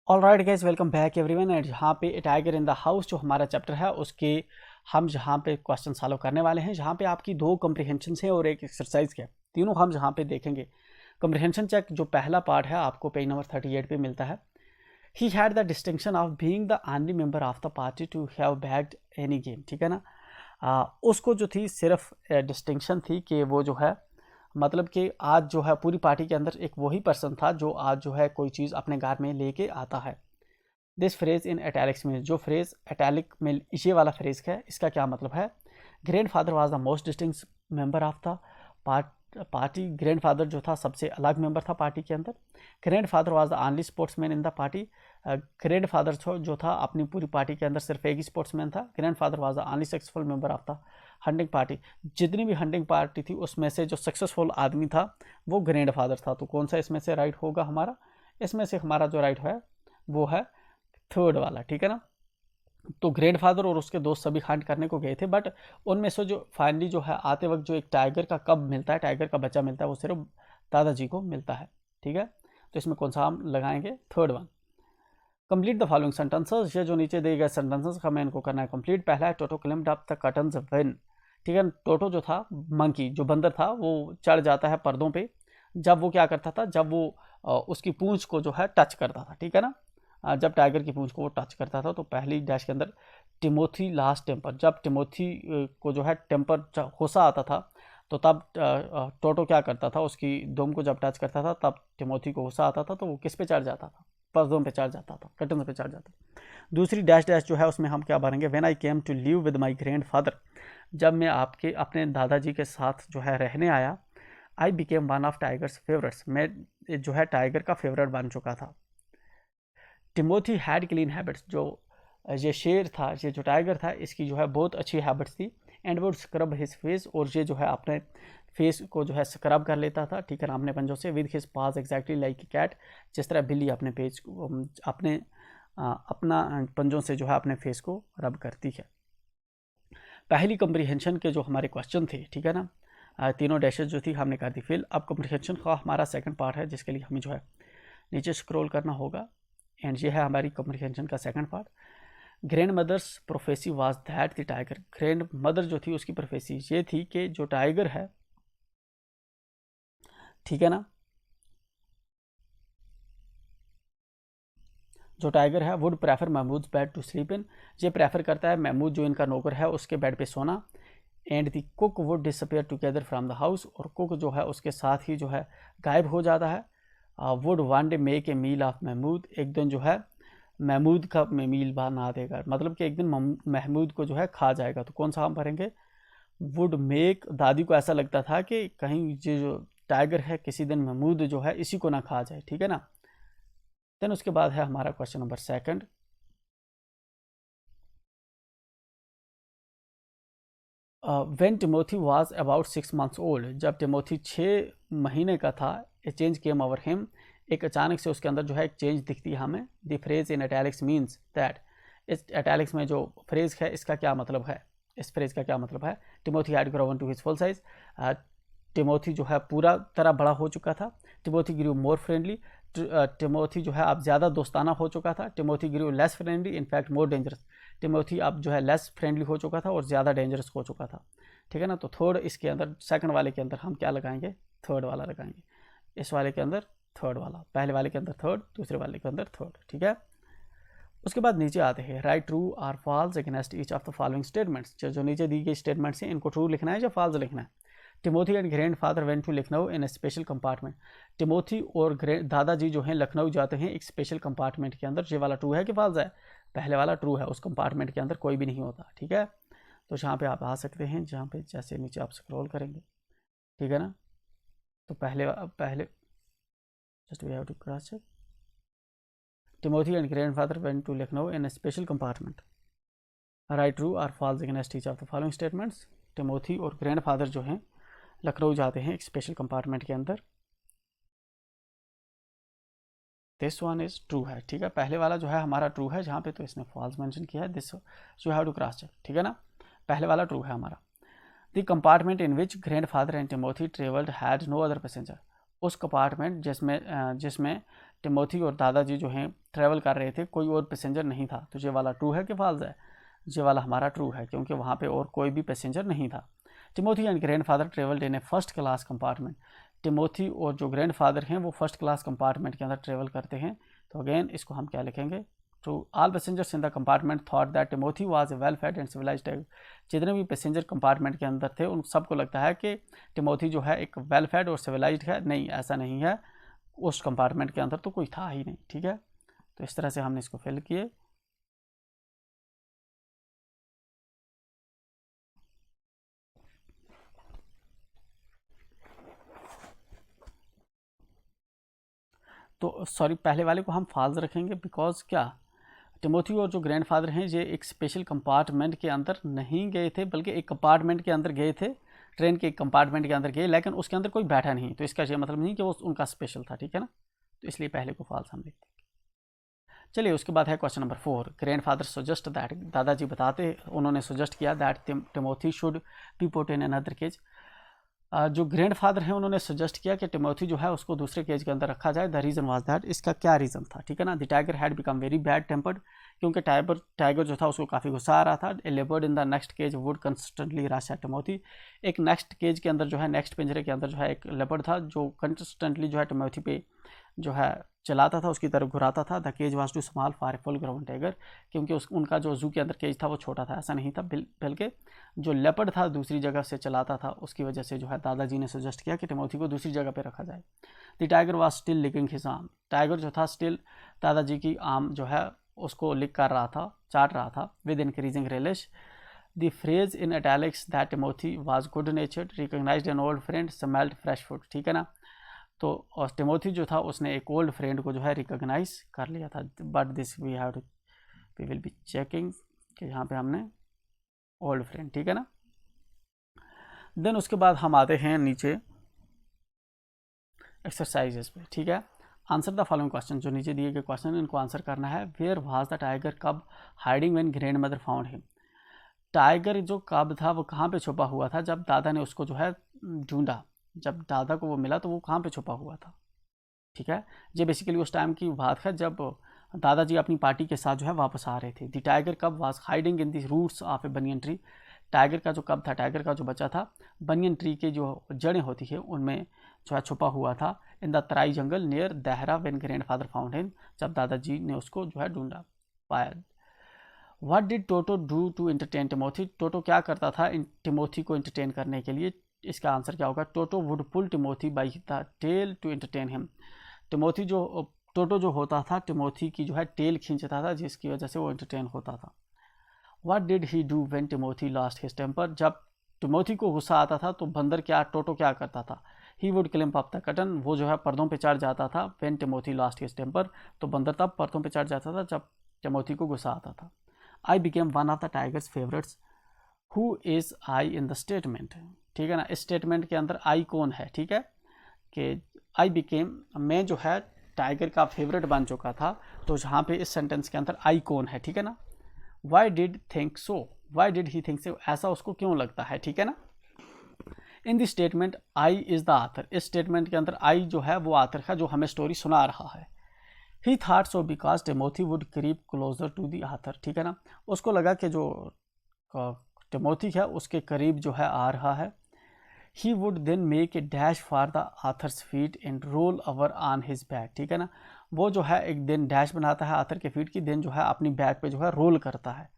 All right guys, welcome back everyone. And यहाँ पे tiger in the house जो हमारा चैप्टर है उसके हम जहाँ पे क्वेश्चन सॉल्व करने वाले हैं, जहाँ पे आपकी दो कम्प्रीहेंशन है और एक एक्सरसाइज के तीनों हम जहाँ पे देखेंगे। कम्प्रीहेंशन चेक जो पहला पार्ट है आपको पेज नंबर 38 पे मिलता है। He had the distinction of being the only member of the party to have bagged any game. ठीक है ना। उसको जो थी सिर्फ डिस्टिंक्शन थी कि वो जो है मतलब कि आज जो है पूरी पार्टी के अंदर एक वही पर्सन था जो आज जो है कोई चीज़ अपने घर में लेके आता है। दिस फ्रेज इन एटैलिक्स में जो फ्रेज एटैलिक में ये वाला फ्रेज है इसका क्या मतलब है। Grandfather was the most distinguished member of the party. Grandfather जो था सबसे अलग मेंबर था पार्टी के अंदर। Grandfather was the only sportsman in the party. Grandfather जो था अपनी पूरी पार्टी के अंदर सिर्फ एक ही स्पोर्ट्समैन था। Grandfather was the only successful member of the hunting party. जितनी भी हंटिंग पार्टी थी उसमें से जो सक्सेसफुल आदमी था वो ग्रैंड फादर था। तो कौन सा इसमें से राइट होगा हमारा? इसमें से हमारा जो राइट है वो है थर्ड वाला। ठीक है ना। तो ग्रैंडफादर और उसके दोस्त सभी हंट करने को गए थे, बट उनमें से जो फाइनली जो है आते वक्त जो एक टाइगर का कब मिलता है, टाइगर का बच्चा मिलता है, वो सिर्फ दादाजी को मिलता है। ठीक है। तो इसमें कौन सा हम लगाएंगे? Third one. Complete the following sentences. ये जो नीचे दिए गए सेंटेंसेस हमें इनको करना है कंप्लीट। पहला है टोटो क्लिम्ड अप द कर्टन्स व्हेन। ठीक है। टोटो जो था मंकी जो बंदर था वो चढ़ जाता है पर्दों पे जब वो क्या करता था, जब वो उसकी पूंछ को जो है टच करता था। ठीक है ना। जब टाइगर की पूंछ को वो टच करता था तो पहली डैश के अंदर टिमोथी लास्ट टेम्पर। जब टिमोथी को जो है टेम्पर गुस्सा आता था तो तब टोटो क्या करता था, उसकी दुम को जब टच करता था तब टिमोथी को गुस्सा आता था तो वो किस पे चढ़ जाता था? पर्दों पे चढ़ जाता था, कर्टन पे चढ़ जाता था। दूसरी डैश डैश जो है उसमें हम क्या भरेंगे? When I came to live with my grandfather. जब मैं आपके अपने दादाजी के साथ जो है रहने आया। I became one of tigers favourites. मैं जो है टाइगर का फेवरेट बन चुका था। Timothy had clean habits. जो ये शेर था, ये जो टाइगर था, इसकी जो है बहुत अच्छी हैबिट्स थी। And would scrub his face. और ये जो है अपने फेस को जो है स्क्रब कर लेता था। ठीक है ना, अपने पंजों से। With his paws exactly like a cat. जिस तरह बिल्ली अपने पेज को अपने अपना पंजों से जो है अपने फेस को रब करती है। पहली कंप्रीहेंशन के जो हमारे क्वेश्चन थे, ठीक है ना, तीनों डैशेज जो थी हमने कर दी फिल। अब कंप्रीहेंशन का हमारा सेकंड पार्ट है जिसके लिए हमें जो है नीचे स्क्रॉल करना होगा। एंड ये है हमारी कम्प्रीहेंशन का second part. Grandmother's prophecy was that the tiger. Grandmother जो थी उसकी प्रोफेसी ये थी कि जो टाइगर है, ठीक है ना, जो टाइगर है would prefer Mahmood bed to sleep in. ये प्रेफर करता है महमूद जो इनका नौकर है उसके बेड पे सोना। And the cook would disappear together from the house. और कुक जो है उसके साथ ही जो है गायब हो जाता है। Would one day make a meal of Mahmood. एक दिन जो है महमूद का मील बना देगा, मतलब कि एक दिन महमूद को जो है खा जाएगा। तो कौन सा हम भरेंगे? Would make. दादी को ऐसा लगता था कि कहीं ये जो टाइगर है किसी दिन महमूद जो है इसी को ना खा जाए। ठीक है ना। देन उसके बाद है हमारा question number second. When Timothy was about 6 months old. जब टिमोथी 6 महीने का था, ए चेंज केम ओवर हिम। एक अचानक से उसके अंदर जो है एक चेंज दिखती है हमें। The phrase in italics means that. इस एटैलिक्स में जो फ्रेज है इसका क्या मतलब है? इस फ्रेज का क्या मतलब है? Timothy had grown to his full size. Timothy जो है पूरा तरह बड़ा हो चुका था। Timothy grew more friendly. Timothy जो है अब ज़्यादा दोस्ताना हो चुका था। Timothy grew less friendly, in fact more dangerous. Timothy अब जो है लेस फ्रेंडली हो चुका था और ज़्यादा डेंजरस हो चुका था। ठीक है ना। तो थर्ड इसके अंदर सेकंड वाले के अंदर हम क्या लगाएंगे? थर्ड वाला लगाएंगे। इस वाले के अंदर थर्ड वाला, पहले वाले के अंदर थर्ड, दूसरे वाले के अंदर थर्ड। ठीक है। उसके बाद नीचे आते हैं write true or false against each of the following statements. जो नीचे दी गई स्टेटमेंट्स हैं इनको ट्रू लिखना है या फॉल्स लिखना है। Timothy and grandfather went to Lucknow in a special compartment. Timothy और दादाजी जो हैं लखनऊ जाते हैं एक स्पेशल कंपार्टमेंट के अंदर। ये वाला ट्रू है कि फॉल्स है? पहले वाला ट्रू है। उस कंपार्टमेंट के अंदर कोई भी नहीं होता। ठीक है। तो जहाँ पे आप आ सकते हैं, जहाँ पे जैसे नीचे आप स्क्रॉल करेंगे, ठीक है ना। तो पहले पहले just we have to cross check. Timothy and grandfather went to Lucknow in a special compartment. Write true or false against each of the following statements. Timothy और ग्रैंड फादर जो हैं लखनऊ जाते हैं एक स्पेशल कंपार्टमेंट के अंदर। This one is true है। ठीक है। पहले वाला जो है हमारा ट्रू है, जहाँ पे तो इसने फॉल्स मेंशन किया है। This you have to cross check. ठीक है ना। पहले वाला ट्रू है हमारा। The compartment in which grandfather and Timothy travelled had no other passenger. उस कंपार्टमेंट जिसमें टिमोथी और दादाजी जो हैं ट्रैवल कर रहे थे, कोई और पैसेंजर नहीं था। तो ये वाला ट्रू है कि फॉल्स है? ये वाला हमारा ट्रू है, क्योंकि वहाँ पे और कोई भी पैसेंजर नहीं था। Timothy and grandfather travelled in A first class compartment. Timothy और जो ग्रैंडफादर हैं वो फर्स्ट क्लास कंपार्टमेंट के अंदर ट्रेवल करते हैं। तो अगेन इसको हम क्या लिखेंगे? True. All passengers in the compartment thought that Timothy was a well fed and civilised tiger. जितने भी पैसेंजर कंपार्टमेंट के अंदर थे उन सबको लगता है कि टिमोथी जो है एक वेल फेड और सिविलाइज्ड है। नहीं, ऐसा नहीं है, उस कंपार्टमेंट के अंदर तो कोई था ही नहीं। ठीक है, तो इस तरह से हमने इसको फिल किए। तो सॉरी, पहले वाले को हम फॉल्स रखेंगे, बिकॉज क्या, टिमोथी और जो ग्रैंडफादर हैं ये एक स्पेशल कंपार्टमेंट के अंदर नहीं गए थे, बल्कि एक कंपार्टमेंट के अंदर गए थे, ट्रेन के एक कंपार्टमेंट के अंदर गए, लेकिन उसके अंदर कोई बैठा नहीं। तो इसका ये मतलब नहीं कि वो उनका स्पेशल था। ठीक है ना, तो इसलिए पहले को फॉल्स हम लिखते हैं। चलिए, उसके बाद है question number 4। Grandfather suggest that, दादाजी बताते, उन्होंने सजेस्ट किया that Timothy should be put in another cage. जो ग्रैंडफादर हैं उन्होंने सजेस्ट किया कि टिमोथी जो है उसको दूसरे केज के अंदर रखा जाए। द रीज़न वाज दैट, इसका क्या रीज़न था? ठीक है ना, the tiger had become very bad tempered, क्योंकि टाइगर जो था उसको काफ़ी गुस्सा आ रहा था। A leopard in the next cage would constantly rush at Timothy. एक नेक्स्ट केज के अंदर जो है, नेक्स्ट पिंजरे के अंदर जो है एक लेपर्ड था जो कंस्टेंटली जो है टिमोथी पे जो है चलाता था, उसकी तरफ घुराता था। The cage was too small for a full grown tiger, क्योंकि उनका जो जू के अंदर केज था वो छोटा था, ऐसा नहीं था। बल्कि जो लेपर्ड था दूसरी जगह से चलाता था, उसकी वजह से जो है दादाजी ने सजेस्ट किया कि टिमोथी को दूसरी जगह पे रखा जाए। The tiger was still licking his arm. Tiger जो था स्टिल दादाजी की आर्म जो है उसको लिक कर रहा था, चाट रहा था। With increasing relish, the phrase in italics that Timothy was good natured, recognised an old friend, smelled fresh food. ठीक है ना, तो और टिमोथी जो था उसने एक ओल्ड फ्रेंड को जो है रिकॉग्नाइज कर लिया था। But this we will be checking कि यहाँ पे हमने ओल्ड फ्रेंड। ठीक है ना, देन उसके बाद हम आते हैं नीचे एक्सरसाइजेस पे। ठीक है, आंसर द फॉलोइंग क्वेश्चन, जो नीचे दिए गए क्वेश्चन इनको आंसर करना है। वेयर वाज द टाइगर कब hiding when grand mother found him. Tiger जो कब था वो कहाँ पे छुपा हुआ था जब दादा ने उसको जो है ढूंढा? जब दादा को वो मिला तो वो कहाँ पे छुपा हुआ था? ठीक है, ये बेसिकली उस टाइम की बात है जब दादाजी अपनी पार्टी के साथ जो है वापस आ रहे थे। The tiger cub was hiding in the roots of a banyan tree. Tiger का जो कब था, टाइगर का जो बच्चा था बनियन ट्री के जो जड़ें होती है उनमें जो है छुपा हुआ था। In the Terai jungle near Dehra when grandfather found him, जब दादाजी ने उसको जो है ढूंढा पाया। What did Toto do to entertain Timothy. Toto क्या करता था टिमोथी को एंटरटेन करने के लिए? इसका आंसर क्या होगा? Toto would pull Timothy by the tail to entertain him. Toto जो होता था टिमोथी की जो है टेल खींचता था, जिसकी वजह से वो एंटरटेन होता था। What did he do when Timothy lost his temper. जब टिमोथी को गुस्सा आता था तो बंदर टोटो क्या करता था? He would climb up the curtain, वो जो है पर्दों पे चढ़ जाता था। When Timothy lost his temper, तो बंदर तब पर्दों पे चढ़ जाता था जब टिमोथी को गुस्सा आता था। I became one of the tigers favourites. Who is I in the statement. ठीक है ना, इस स्टेटमेंट के अंदर आई कौन है? ठीक है, कि आई बिकेम, मैं जो है टाइगर का फेवरेट बन चुका था। तो यहाँ पे इस सेंटेंस के अंदर आई कौन है? ठीक है ना, why did think so, why did he think so, ऐसा उसको क्यों लगता है? ठीक है ना, in the statement I is the author. इस स्टेटमेंट के अंदर आई जो है वो आथर है जो हमें स्टोरी सुना रहा है। He thought so because Timothy would creep closer to the author. ठीक है ना, उसको लगा कि जो टिमोथी है उसके करीब जो है आ रहा है। He would then make a dash for the author's feet and roll over on his back. ठीक है ना, वो जो है एक दिन डैश बनाता है आथर के फीट की, दिन जो है अपनी बैक पे जो है रोल करता है।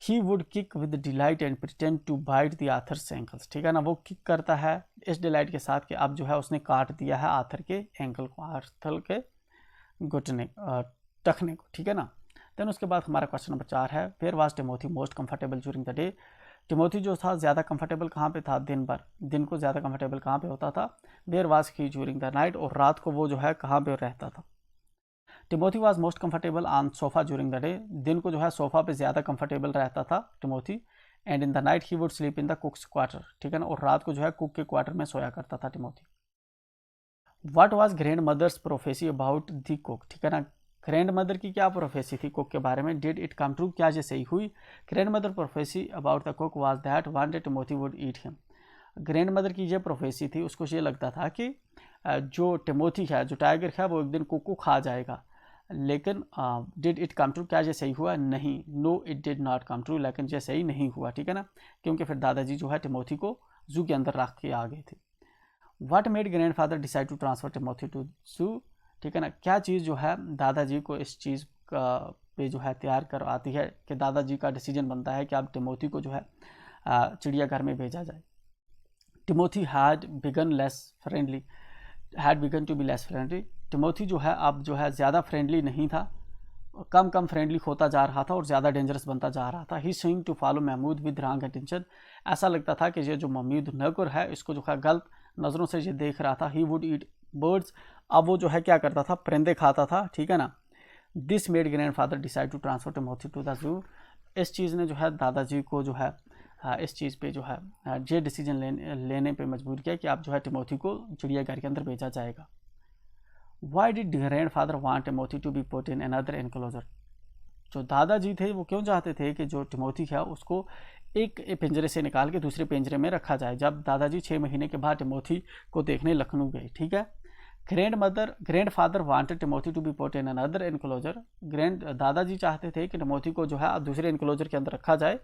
He would kick with delight and pretend to bite the author's ankles. ठीक है ना, वो किक करता है इस डिलाइट के साथ कि अब जो है उसने काट दिया है आथर के एंकल को, आथर के घुटने टखने को। ठीक है ना, देन उसके बाद हमारा क्वेश्चन नंबर 4 है। Where was Timothy most comfortable during the day. Timothy जो था ज़्यादा कंफर्टेबल कहाँ पे था? दिन भर, दिन को ज़्यादा कंफर्टेबल कहाँ पे होता था? Where was he during the night, और रात को वो जो है कहाँ पे रहता था? Timothy was most comfortable on sofa during the day. दिन को जो है सोफा पे ज़्यादा कंफर्टेबल रहता था Timothy. And in the night he would sleep in the कुक्स quarter. ठीक है ना, और रात को जो है कुक के क्वार्टर में सोया करता था Timothy. What was grandmother's prophecy about the cook. ठीक है ना, ग्रैंड मदर की क्या प्रोफेसी थी कुक के बारे में? डिड इट कम ट्रू, क्या ये सही हुई? Grand mother prophecy about the cook was that one day Timothy would eat him. Grand mother की ये प्रोफेसी थी, उसको ये लगता था कि जो टिमोथी है, जो टाइगर है, वो एक दिन कोको खा जाएगा। लेकिन डिड इट कम ट्रू, क्या ये सही हुआ? नहीं, no it did not come true, लेकिन ये सही नहीं हुआ, ठीक है ना, क्योंकि फिर दादाजी जो है टिमोथी को जू के अंदर रख के आ गए थे। What made grandfather decide to transfer Timothy to zoo, ठीक है ना, क्या चीज़ जो है दादाजी को इस चीज़ पे जो है तैयार कर आती है कि दादाजी का डिसीजन बनता है कि अब टिमोथी को जो है चिड़ियाघर में भेजा जाए। Timothy had begun to be less friendly, Timothy जो है अब जो है ज़्यादा फ्रेंडली नहीं था, कम फ्रेंडली होता जा रहा था और ज़्यादा डेंजरस बनता जा रहा था। He seeing to follow Mahmood with wrong attention, ऐसा लगता था कि ये जो महमूद नगर है इसको जो है गलत नज़रों से ये देख रहा था। ही वुड ईट बर्ड्स, अब वो जो है क्या करता था? परिंदे खाता था, ठीक है ना। This made grandfather decide to transfer Timothy to the zoo, इस चीज़ ने जो है दादाजी को जो है इस चीज़ पे जो है ये डिसीजन लेने पे मजबूर किया कि आप जो है टिमोथी को चिड़ियाघर के अंदर भेजा जाएगा। Why did grandfather want Timothy to be put in another enclosure, जो दादाजी थे वो क्यों चाहते थे कि जो टिमोथी है उसको एक पिंजरे से निकाल के दूसरे पिंजरे में रखा जाए। जब दादाजी 6 महीने के बाद टिमोथी को देखने लखनऊ गए, ठीक है। Grandfather wanted Timothy to be put in another enclosure, दादाजी चाहते थे कि टिमोथी को जो है अब दूसरे एनक्लोजर के अंदर रखा जाए।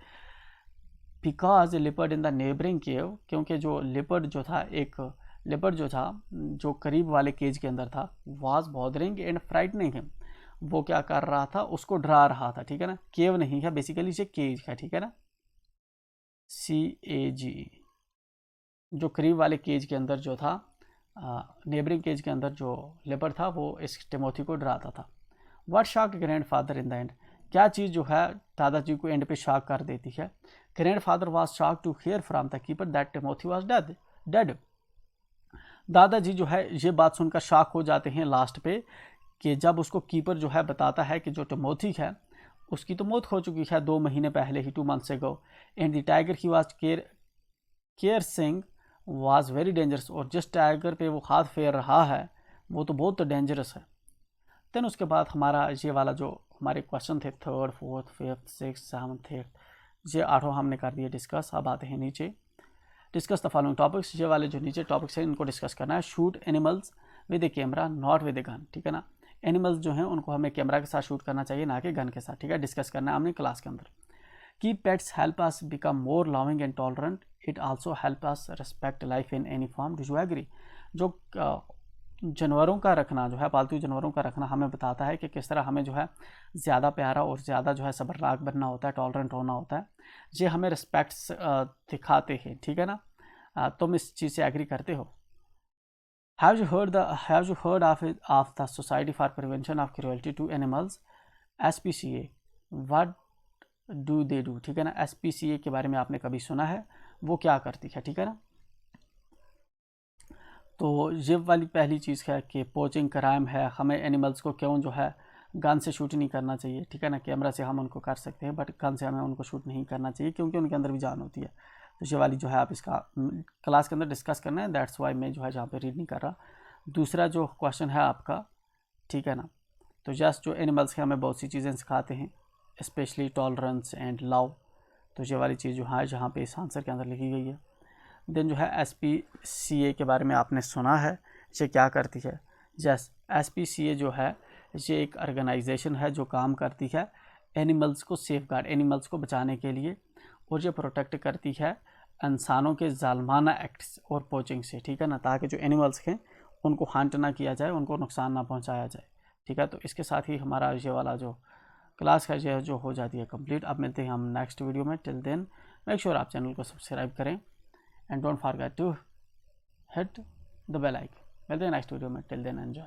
Because leopard in the neighbouring cave, क्योंकि जो लिपर्ड जो था, एक लिपर्ड जो था जो करीब वाले केज के अंदर था, was bothering and frightening him, वो क्या कर रहा था? उसको डरा रहा था, ठीक है ना। केव नहीं है, बेसिकली ये केज है, ठीक है ना, CAG, जो करीब वाले केज के अंदर जो था, नेबरिंग केज के अंदर जो लिपर्ड था वो इस टिमोथी को डराता था। What shocked grandfather in the end, क्या चीज़ जो है दादाजी को एंड पे शॉक कर देती है? Grandfather was shock to hear from the keeper that Timothy was dead, दादाजी जो है ये बात सुनकर शॉक हो जाते हैं लास्ट पे कि जब उसको कीपर जो है बताता है कि जो टिमोथी है उसकी तो मौत हो चुकी है 2 महीने पहले ही, 2 months ago, and the tiger he was caressing was very dangerous, और जिस टाइगर पे वो हाथ फेर रहा है वो तो बहुत डेंजरस है। देन उसके बाद हमारा ये वाला जो हमारे क्वेश्चन थे 3rd, 4th, 5th, 6th, 7th, 8th, ये 8 हमने कर दिए डिस्कस। अब आते हैं नीचे, डिस्कस द फॉलोइंग टॉपिक्स, ये वाले जो नीचे टॉपिक्स हैं इनको डिस्कस करना है। Shoot animals with A camera not with a gun, ठीक है ना, एनिमल्स जो हैं उनको हमें कैमरा के साथ शूट करना चाहिए, ना कि गन के साथ, ठीक है, डिस्कस करना है हमने क्लास के अंदर। की pets help us become more loving and tolerant, it also help us respect life in any form, do you agree, जो जानवरों का रखना जो है, पालतू जानवरों का रखना हमें बताता है कि किस तरह हमें जो है ज़्यादा प्यारा और ज़्यादा जो है सब्रनाक बनना होता है, टॉलरेंट होना होता है, ये हमें रिस्पेक्ट्स दिखाते हैं, ठीक है ना। तुम इस चीज़ से एग्री करते हो? Have you heard of the Society for Prevention of Cruelty to Animals, SPCA? What do they do, ठीक है ना, SPCA के बारे में आपने कभी सुना है? वो क्या करती है, ठीक है ना। तो ये वाली पहली चीज़ है कि पोचिंग क्राइम है, हमें एनिमल्स को क्यों जो है गन से शूट नहीं करना चाहिए, ठीक है ना। कैमरा से हम उनको कर सकते हैं बट गन से हमें उनको शूट नहीं करना चाहिए क्योंकि उनके अंदर भी जान होती है। तो ये वाली जो है आप इसका क्लास के अंदर डिस्कस करना है, दैट्स वाई मैं जो है जहाँ पे रीड नहीं कर रहा। दूसरा जो क्वेश्चन है आपका, ठीक है ना, तो जस्ट जो एनिमल्स के हमें बहुत सी चीज़ें सिखाते हैं, स्पेशली टॉलरेंस एंड लव, तो ये वाली चीज़ जो है जहाँ पे इस आंसर के अंदर लिखी गई है। देन जो है SPCA के बारे में आपने सुना है, ये क्या करती है? यस, SPCA जो है ये एक ऑर्गेनाइजेशन है जो काम करती है एनिमल्स को सेफगार्ड, एनिमल्स को बचाने के लिए, और ये प्रोटेक्ट करती है इंसानों के जालमाना एक्ट्स और पोचिंग से, ठीक है ना, ताकि जो एनिमल्स हैं उनको हंट ना किया जाए, उनको नुकसान ना पहुंचाया जाए, ठीक है। तो इसके साथ ही हमारा ये वाला जो क्लास है ये जो हो जाती है कंप्लीट। अब मिलते हैं हम नेक्स्ट वीडियो में। टिल देन मेक श्योर आप चैनल को सब्सक्राइब करें and don't forget to hit the bell icon. मिलते हैं नेक्स्ट वीडियो में। Till then enjoy.